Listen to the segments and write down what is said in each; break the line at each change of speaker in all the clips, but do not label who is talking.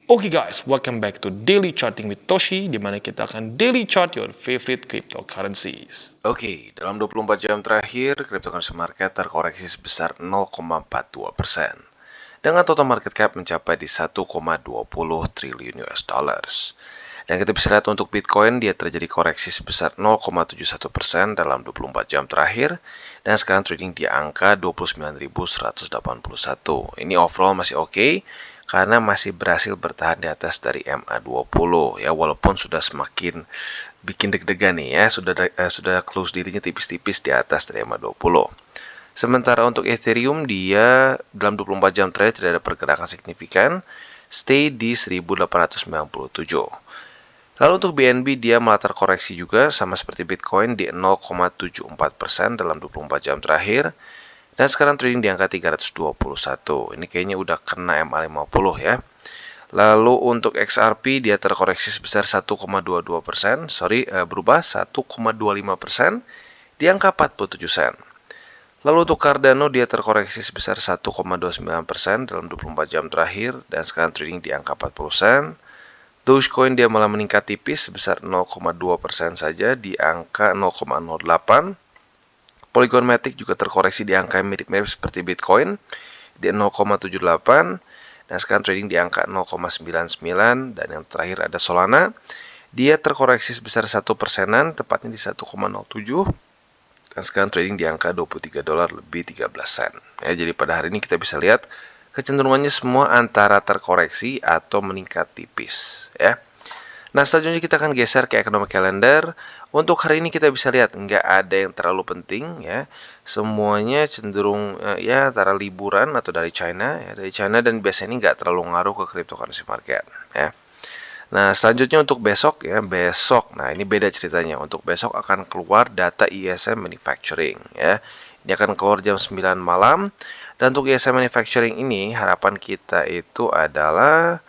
Oke guys, welcome back to Daily Charting with Toshi, di mana kita akan daily chart your favorite cryptocurrencies.
Oke, dalam 24 jam terakhir, cryptocurrency market terkoreksi sebesar 0,42%. Dengan total market cap mencapai di 1,20 triliun US dollars. Dan kita bisa lihat untuk Bitcoin, dia terjadi koreksi sebesar 0,71% dalam 24 jam terakhir. Dan sekarang trading di angka 29.181. Ini overall masih oke, karena masih berhasil bertahan di atas dari MA20 ya, walaupun sudah semakin bikin deg-degan nih ya, sudah close dirinya tipis-tipis di atas dari MA20. Sementara untuk Ethereum, dia dalam 24 jam terakhir tidak ada pergerakan signifikan, stay di 1897. Lalu untuk BNB, dia malah terkoreksi juga sama seperti Bitcoin di 0,74% dalam 24 jam terakhir. Dan sekarang trading di angka 321. Ini kayaknya udah kena MA50 ya. Lalu untuk XRP, dia terkoreksi sebesar 1,22%, berubah 1,25% di angka 47 sen. Lalu untuk Cardano, dia terkoreksi sebesar 1,29% dalam 24 jam terakhir dan sekarang trading di angka 40 sen. Dogecoin dia malah meningkat tipis sebesar 0,2% saja di angka 0,08. Polygon Matic juga terkoreksi di angka yang mirip-mirip seperti Bitcoin di 0,78 dan sekarang trading di angka 0,99. Dan yang terakhir ada Solana, dia terkoreksi sebesar 1%, tepatnya di 1,07 dan sekarang trading di angka 23 dolar lebih 13 sen. Ya, jadi pada hari ini kita bisa lihat kecenderungannya semua antara terkoreksi atau meningkat tipis ya. Nah, selanjutnya kita akan geser ke economic calendar. Untuk hari ini kita bisa lihat nggak ada yang terlalu penting ya. Semuanya cenderung ya antara liburan atau dari China ya, dan biasanya ini nggak terlalu ngaruh ke cryptocurrency market ya. Nah, selanjutnya untuk besok ya, nah ini beda ceritanya. Untuk besok akan keluar data ISM Manufacturing ya. Ini akan keluar jam 9 malam. Dan untuk ISM Manufacturing ini harapan kita itu adalah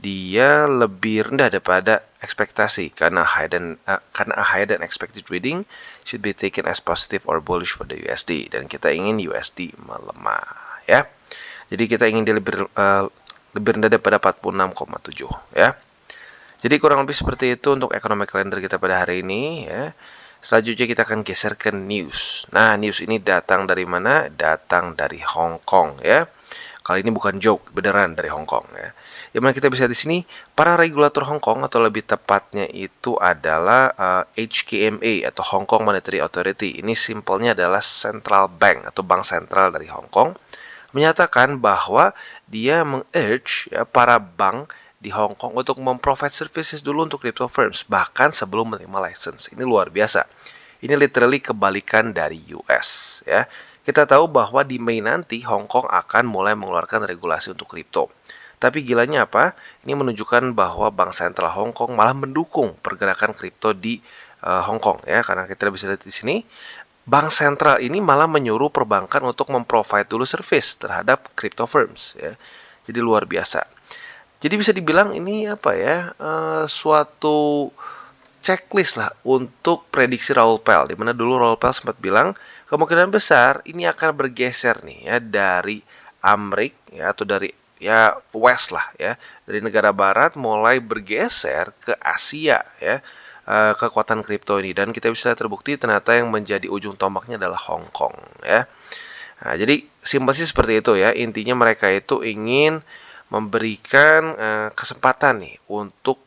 dia lebih rendah daripada ekspektasi karena higher than expected reading should be taken as positive or bullish for the USD, dan kita ingin USD melemah ya. Jadi kita ingin dia lebih rendah daripada 46,7 ya. Jadi kurang lebih seperti itu untuk economic calendar kita pada hari ini ya. Selanjutnya kita akan geser ke news. Nah, news ini datang dari mana? Datang dari Hong Kong ya. Kali ini bukan joke, beneran dari Hong Kong ya. Yang mana kita bisa di sini, para regulator Hong Kong atau lebih tepatnya itu adalah HKMA atau Hong Kong Monetary Authority. Ini simpelnya adalah central bank atau bank sentral dari Hong Kong, menyatakan bahwa dia meng-urge ya, para bank di Hong Kong untuk memprovide services dulu untuk crypto firms bahkan sebelum menerima license. Ini luar biasa. Ini literally kebalikan dari US ya. Kita tahu bahwa di Mei nanti Hong Kong akan mulai mengeluarkan regulasi untuk kripto. Tapi gilanya apa? Ini menunjukkan bahwa Bank Sentral Hong Kong malah mendukung pergerakan kripto di Hong Kong ya, karena kita bisa lihat di sini Bank Sentral ini malah menyuruh perbankan untuk memprovide dulu service terhadap crypto firms ya. Jadi luar biasa. Jadi bisa dibilang ini apa ya? Suatu checklist lah untuk prediksi Raoul Pal, di mana dulu Raoul Pal sempat bilang kemungkinan besar ini akan bergeser nih ya dari Amrik ya, atau dari ya West lah ya, dari negara Barat mulai bergeser ke Asia ya, kekuatan kripto ini, dan kita bisa terbukti ternyata yang menjadi ujung tombaknya adalah Hong Kong ya. Nah, jadi simpel sih seperti itu ya, intinya mereka itu ingin memberikan kesempatan nih untuk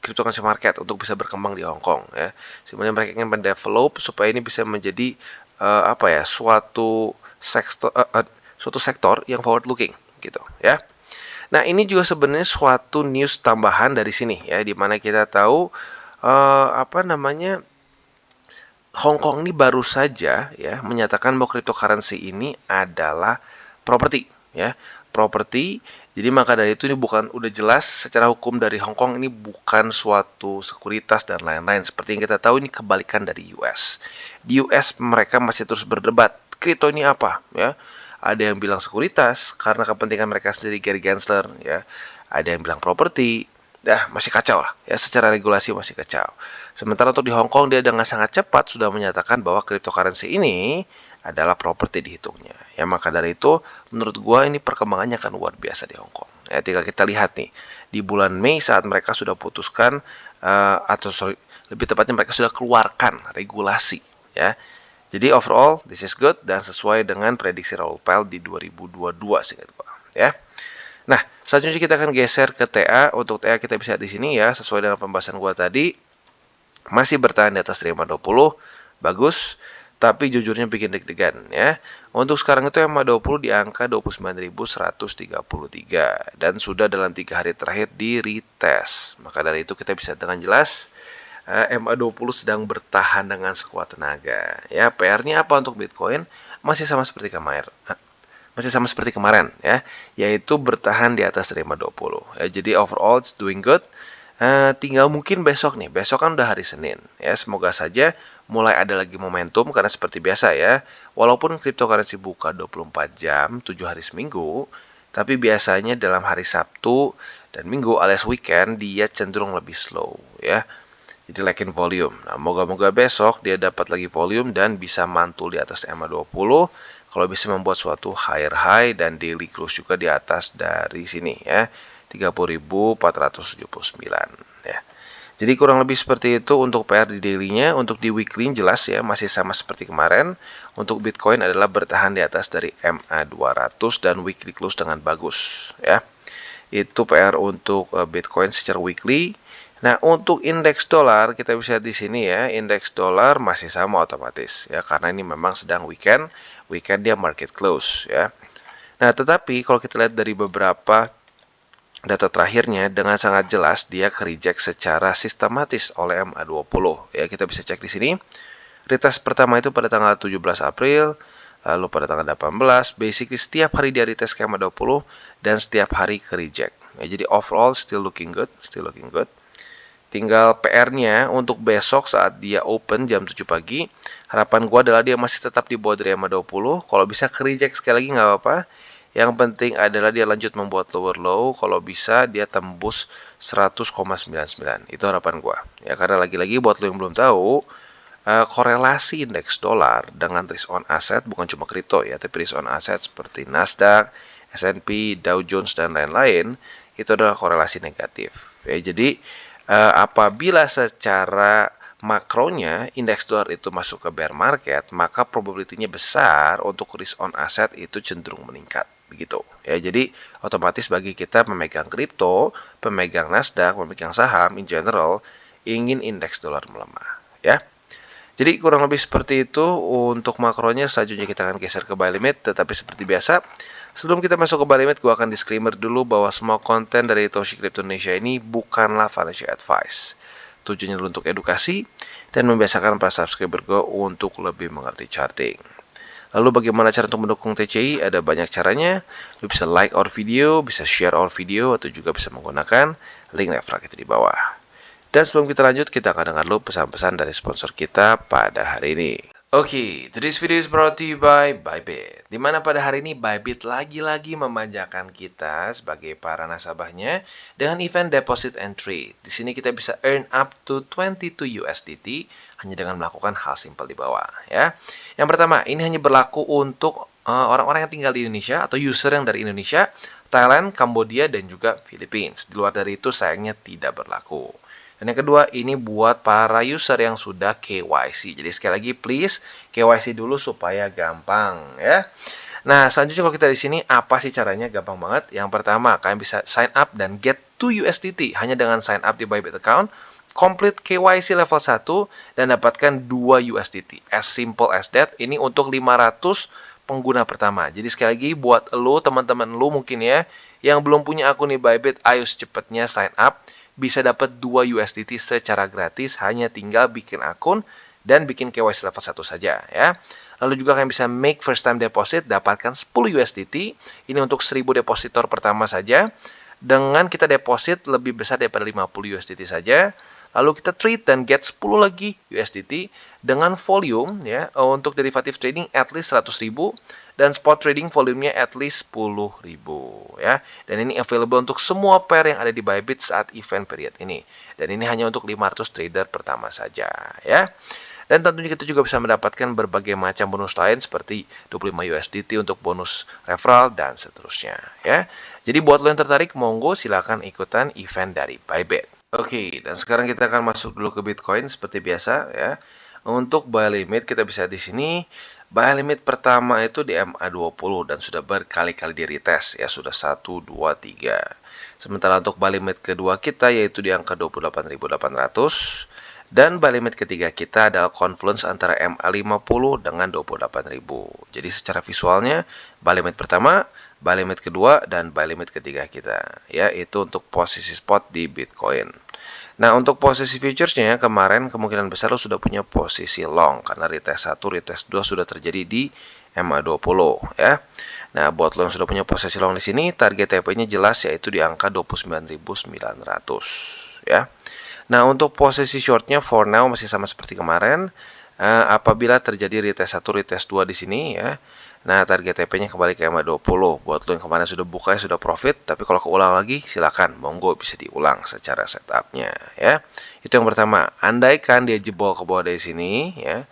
cryptocurrency market untuk bisa berkembang di Hong Kong ya. Sebenarnya mereka ingin mendevelop supaya ini bisa menjadi suatu sektor yang forward looking gitu ya. Nah, ini juga sebenarnya suatu news tambahan dari sini ya, di mana kita tahu Hong Kong ini baru saja ya menyatakan bahwa cryptocurrency ini adalah properti ya. Properti. Jadi maka dari itu ini udah jelas secara hukum dari Hong Kong ini bukan suatu sekuritas dan lain-lain. Seperti yang kita tahu ini kebalikan dari US. Di US mereka masih terus berdebat, kripto ini apa ya? Ada yang bilang sekuritas karena kepentingan mereka sendiri, Gary Gensler ya. Ada yang bilang properti. Masih kacau lah ya, secara regulasi masih kacau. Sementara untuk di Hong Kong dia dengan sangat cepat sudah menyatakan bahwa cryptocurrency ini adalah properti dihitungnya. Ya, maka dari itu menurut gua ini perkembangannya akan luar biasa di Hong Kong. Ya, tinggal kita lihat nih di bulan Mei saat mereka sudah putuskan lebih tepatnya mereka sudah keluarkan regulasi, ya. Jadi overall this is good dan sesuai dengan prediksi Raoul Pal di 2022 seingat gua, ya. Nah, selanjutnya kita akan geser ke TA. Untuk TA kita bisa lihat di sini ya, sesuai dengan pembahasan gua tadi, masih bertahan di atas 520, bagus, tapi jujurnya bikin deg-degan ya. Untuk sekarang itu MA20 di angka 29.133 dan sudah dalam 3 hari terakhir di retest. Maka dari itu kita bisa dengan jelas MA20 sedang bertahan dengan sekuat tenaga. Ya, PR-nya apa untuk Bitcoin? Masih sama seperti kemarin. Ya, yaitu bertahan di atas 520. Ya, jadi overall it's doing good. Tinggal mungkin besok nih. Besok kan udah hari Senin. Ya, semoga saja mulai ada lagi momentum karena seperti biasa ya. Walaupun cryptocurrency buka 24 jam, 7 hari seminggu, tapi biasanya dalam hari Sabtu dan Minggu alias weekend dia cenderung lebih slow ya. Jadi lacking volume. Nah, moga-moga besok dia dapat lagi volume dan bisa mantul di atas MA20. Kalau bisa membuat suatu higher high dan daily close juga di atas dari sini ya. 30.479 ya. Jadi kurang lebih seperti itu untuk PR di daily-nya. Untuk di weekly jelas ya masih sama seperti kemarin. Untuk Bitcoin adalah bertahan di atas dari MA200 dan weekly close dengan bagus ya. Itu PR untuk Bitcoin secara weekly. Nah, untuk indeks dolar kita bisa lihat di sini ya, indeks dolar masih sama otomatis ya karena ini memang sedang weekend dia market close ya. Nah, tetapi kalau kita lihat dari beberapa data terakhirnya dengan sangat jelas dia reject secara sistematis oleh MA20 ya. Kita bisa cek di sini. Retest pertama itu pada tanggal 17 April, lalu pada tanggal 18, basically setiap hari dia retest ke MA20 dan setiap hari ke reject. Ya, jadi overall still looking good. Tinggal PR-nya untuk besok saat dia open jam 7 pagi. Harapan gua adalah dia masih tetap di bawah dari MA20. Kalau bisa ke reject sekali lagi nggak apa-apa. Yang penting adalah dia lanjut membuat lower low. Kalau bisa dia tembus 100,99. Itu harapan gua. Ya, karena lagi-lagi buat lo yang belum tahu, korelasi indeks dolar dengan risk on asset bukan cuma kripto ya, tapi risk on asset seperti Nasdaq, S&P, Dow Jones dan lain-lain itu adalah korelasi negatif. Ya, jadi apabila secara makronya indeks dolar itu masuk ke bear market, maka probability-nya besar untuk risk on asset itu cenderung meningkat. Begitu ya, jadi otomatis bagi kita pemegang kripto, pemegang Nasdaq, pemegang saham in general ingin indeks dolar melemah ya. Jadi kurang lebih seperti itu untuk makronya. Selanjutnya kita akan geser ke buy limit. Tetapi seperti biasa, sebelum kita masuk ke buy limit, gue akan disclaimer dulu bahwa semua konten dari Toshi Crypto Indonesia ini bukanlah financial advice. Tujuannya untuk edukasi dan membiasakan para subscriber gue untuk lebih mengerti charting. Lalu bagaimana cara untuk mendukung TCI? Ada banyak caranya. Lu bisa like our video, bisa share our video, atau juga bisa menggunakan link referral kita di bawah. Dan sebelum kita lanjut, kita akan dengar dulu pesan-pesan dari sponsor kita pada hari ini. Oke, today's video is brought to you by Bybit. Dimana pada hari ini Bybit lagi-lagi memanjakan kita sebagai para nasabahnya dengan event deposit and trade. Di sini kita bisa earn up to 22 USDT hanya dengan melakukan hal simpel di bawah ya. Yang pertama, ini hanya berlaku untuk orang-orang yang tinggal di Indonesia atau user yang dari Indonesia, Thailand, Kambodia, dan juga Philippines. Di luar dari itu sayangnya tidak berlaku. Dan yang kedua, ini buat para user yang sudah KYC. Jadi sekali lagi, please KYC dulu supaya gampang ya. Nah, selanjutnya kalau kita di sini, apa sih caranya? Gampang banget. Yang pertama, kalian bisa sign up dan get 2 USDT hanya dengan sign up di Bybit account, complete KYC level 1 dan dapatkan 2 USDT. As simple as that. Ini untuk 500 pengguna pertama. Jadi sekali lagi buat lo, teman-teman lo mungkin ya, yang belum punya akun di Bybit, ayo secepatnya sign up. Bisa dapat 2 USDT secara gratis, hanya tinggal bikin akun dan bikin KYC level 1 saja ya. Lalu juga kalian bisa make first time deposit, dapatkan 10 USDT. Ini untuk 1000 depositor pertama saja. Dengan kita deposit lebih besar daripada 50 USDT saja. Lalu kita trade dan get 10 lagi USDT dengan volume ya, untuk derivative trading at least 100.000 dan spot trading volumenya at least 10.000 ya. Dan ini available untuk semua pair yang ada di Bybit saat event period ini. Dan ini hanya untuk 500 trader pertama saja ya. Dan tentunya kita juga bisa mendapatkan berbagai macam bonus lain seperti 25 USDT untuk bonus referral dan seterusnya ya. Jadi buat lo yang tertarik, monggo silakan ikutan event dari Bybit. Oke, dan sekarang kita akan masuk dulu ke Bitcoin seperti biasa ya. Untuk buy limit kita bisa di sini. Buy limit pertama itu di MA20 dan sudah berkali-kali di retest ya, sudah 1 2 3. Sementara untuk buy limit kedua kita yaitu di angka 28.800 dan buy limit ketiga kita adalah confluence antara MA50 dengan 28.000. Jadi secara visualnya buy limit pertama, buy limit kedua dan buy limit ketiga kita ya, itu untuk posisi spot di Bitcoin. Nah, untuk posisi futuresnya kemarin kemungkinan besar lo sudah punya posisi long karena retest 1, retest 2 sudah terjadi di MA20 ya. Nah, buat lo yang sudah punya posisi long di sini, target TP-nya jelas yaitu di angka 29.900 ya. Nah, untuk posisi shortnya for now masih sama seperti kemarin. Apabila terjadi retest 1, retest 2 di sini ya. Nah, target TP-nya kembali ke MA20. Buat lo yang kemarin sudah buka ya sudah profit, tapi kalau keulang lagi silakan, monggo bisa diulang secara setupnya ya. Itu yang pertama. Andaikan dia jebol ke bawah dari sini ya,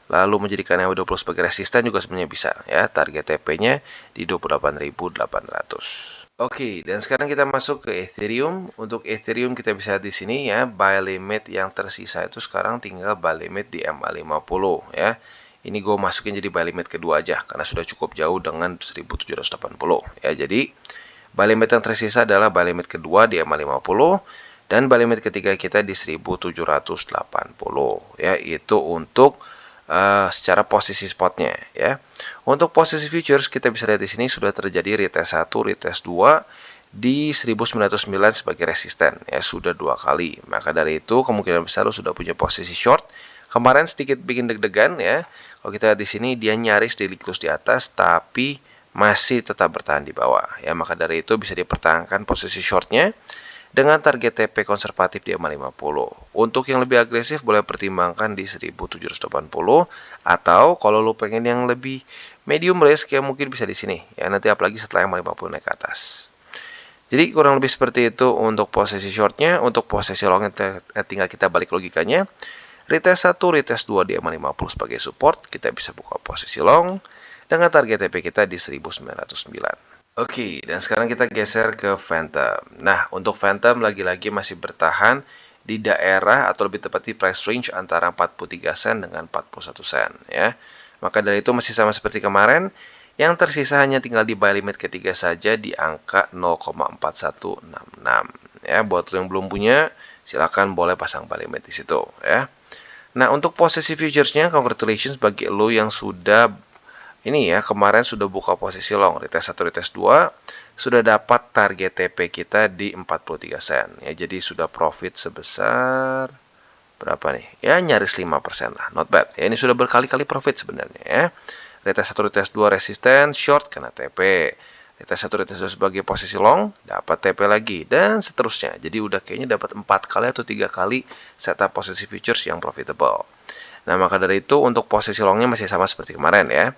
lalu menjadikan MA20 sebagai resisten juga sebenarnya bisa ya. Target TP-nya di 28.800. Oke, dan sekarang kita masuk ke Ethereum. Untuk Ethereum kita bisa di sini ya, buy limit yang tersisa itu sekarang tinggal buy limit di MA50 ya. Ini gue masukin jadi buy limit kedua aja karena sudah cukup jauh dengan 1780 ya. Jadi buy limit yang tersisa adalah buy limit kedua di MA50 dan buy limit ketiga kita di 1780 ya. Itu untuk secara posisi spotnya ya. Untuk posisi futures kita bisa lihat di sini sudah terjadi retest 1, retest 2 di 1909 sebagai resisten ya, sudah 2 kali. Maka dari itu kemungkinan besar lo sudah punya posisi short. Kemarin sedikit bikin deg-degan ya. Kalau kita lihat di sini dia nyaris daily close di atas tapi masih tetap bertahan di bawah ya. Maka dari itu bisa dipertahankan posisi shortnya dengan target TP konservatif di MA50. Untuk yang lebih agresif boleh pertimbangkan di 1780 atau kalau lo pengen yang lebih medium risk ya mungkin bisa di sini ya, nanti apalagi setelah MA50 naik ke atas. Jadi kurang lebih seperti itu untuk posisi shortnya. Untuk posisi longnya tinggal kita balik logikanya. Retest 1, retest 2 di MA50 sebagai support, kita bisa buka posisi long dengan target TP kita di 1909. Oke, dan sekarang kita geser ke Phantom. Nah, untuk Phantom lagi-lagi masih bertahan di daerah atau lebih tepat di price range antara 43 sen dengan 41 sen ya. Maka dari itu masih sama seperti kemarin, yang tersisa hanya tinggal di buy limit ketiga saja di angka 0,4166 ya. Buat lo yang belum punya, silakan boleh pasang buy limit di situ ya. Nah, untuk posisi futuresnya, congratulations bagi lo yang sudah ini ya, kemarin sudah buka posisi long, retest 1, retest 2, sudah dapat target TP kita di 43 sen ya. Jadi sudah profit sebesar berapa nih? Ya nyaris 5% lah, not bad. Ya, ini sudah berkali-kali profit sebenarnya ya. Retest 1, retest 2 resisten, short kena TP. Retest 1, retest 2 sebagai posisi long, dapat TP lagi dan seterusnya. Jadi udah kayaknya dapat 4 kali atau 3 kali setup posisi futures yang profitable. Nah, maka dari itu untuk posisi longnya masih sama seperti kemarin ya.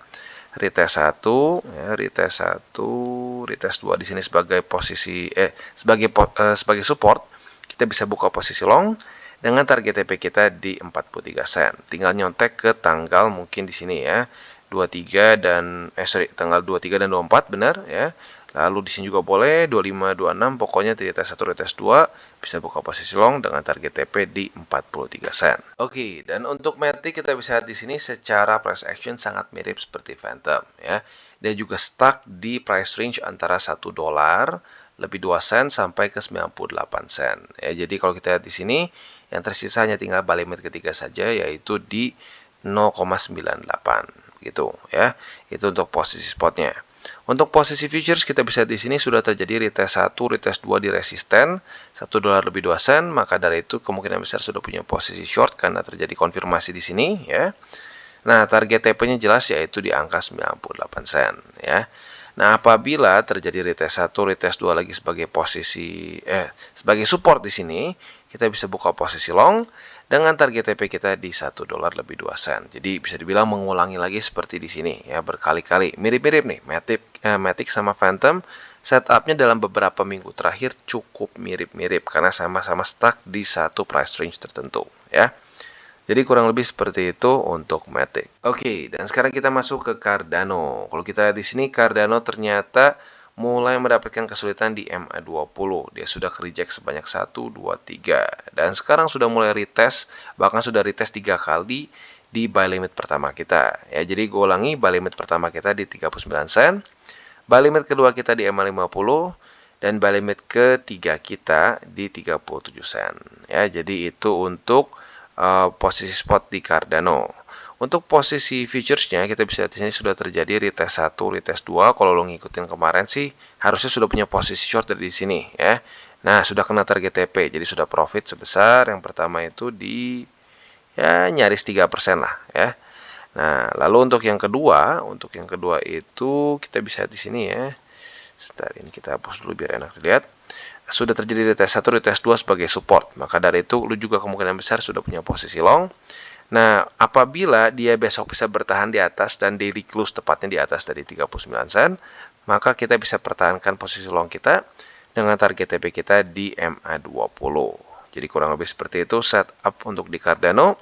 Retest 1 ya, retest 1, retest 2 di sini sebagai posisi sebagai support. Kita bisa buka posisi long dengan target TP kita di 43 sen. Tinggal nyontek ke tanggal mungkin di sini ya. 23 dan tanggal 23 dan 24 benar ya. Lalu di sini juga boleh 25, 26, pokoknya retest 1, retest 2 bisa buka posisi long dengan target TP di 43 sen. Oke, dan untuk Matic kita bisa lihat di sini secara price action sangat mirip seperti Phantom ya. Dia juga stuck di price range antara $1 lebih 2 sen sampai ke 98 sen. Ya, jadi kalau kita lihat di sini yang tersisa hanya tinggal buy limit ketiga saja yaitu di 0,98 gitu ya. Itu untuk posisi spotnya. Untuk posisi futures kita bisa di sini sudah terjadi retest 1, retest 2 di resisten $1 lebih 2 sen, maka dari itu kemungkinan besar sudah punya posisi short karena terjadi konfirmasi di sini ya. Nah, target TP-nya jelas yaitu di angka 98 sen ya. Nah, apabila terjadi retest 1, retest 2 lagi sebagai posisi sebagai support di sini, kita bisa buka posisi long dengan target TP kita di $1 lebih 2 sen. Jadi bisa dibilang mengulangi lagi seperti di sini ya, berkali-kali. Mirip-mirip nih Matic sama Phantom. Setupnya dalam beberapa minggu terakhir cukup mirip-mirip karena sama-sama stuck di satu price range tertentu ya. Jadi kurang lebih seperti itu untuk Matic. Oke, dan sekarang kita masuk ke Cardano. Kalau kita lihat di sini Cardano ternyata mulai mendapatkan kesulitan di MA20. Dia sudah reject sebanyak 1, 2, 3. Dan sekarang sudah mulai retest, bahkan sudah retest 3 kali di buy limit pertama kita. Ya, jadi gue ulangi, buy limit pertama kita di 39 sen. Buy limit kedua kita di MA50 dan buy limit ketiga kita di 37 sen. Ya, jadi itu untuk posisi spot di Cardano. Untuk posisi futuresnya kita bisa lihat di sini sudah terjadi retest 1, retest 2. Kalau lo ngikutin kemarin sih harusnya sudah punya posisi short dari sini ya. Nah, sudah kena target TP. Jadi sudah profit sebesar yang pertama itu di ya nyaris 3% lah ya. Nah, lalu untuk yang kedua itu kita bisa di sini ya. Sebentar, ini kita hapus dulu biar enak dilihat. Sudah terjadi retest 1, retest 2 sebagai support. Maka dari itu lu juga kemungkinan besar sudah punya posisi long. Nah, apabila dia besok bisa bertahan di atas dan daily close tepatnya di atas dari 39 sen, maka kita bisa pertahankan posisi long kita dengan target TP kita di MA20. Jadi kurang lebih seperti itu setup untuk di Cardano.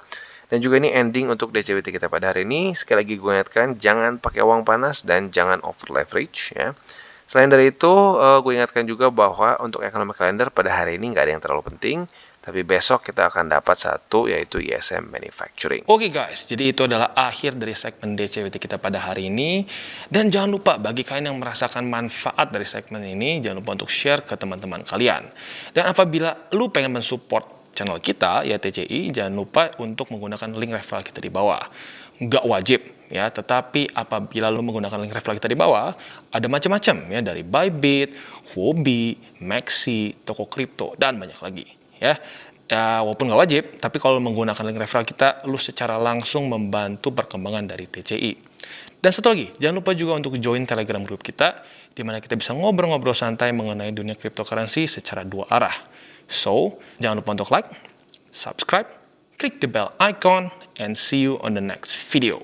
Dan juga ini ending untuk DCWT kita pada hari ini. Sekali lagi gue ingatkan, jangan pakai uang panas dan jangan over leverage ya. Selain dari itu, gue ingatkan juga bahwa untuk economic calendar pada hari ini nggak ada yang terlalu penting. Tapi besok kita akan dapat satu, yaitu ISM Manufacturing.
Oke guys, jadi itu adalah akhir dari segmen DCWT kita pada hari ini. Dan jangan lupa, bagi kalian yang merasakan manfaat dari segmen ini, jangan lupa untuk share ke teman-teman kalian. Dan apabila lu pengen mensupport channel kita, ya TCI, jangan lupa untuk menggunakan link referral kita di bawah. Nggak wajib, ya, tetapi apabila lu menggunakan link referral kita di bawah, ada macam-macam, ya, dari Bybit, Huobi, Maxi, toko kripto, dan banyak lagi. Ya, walaupun nggak wajib, tapi kalau menggunakan link referral kita, lu secara langsung membantu perkembangan dari TCI. Dan satu lagi, jangan lupa juga untuk join Telegram group kita, di mana kita bisa ngobrol-ngobrol santai mengenai dunia cryptocurrency secara dua arah. So, jangan lupa untuk like, subscribe, click the bell icon, and see you on the next video.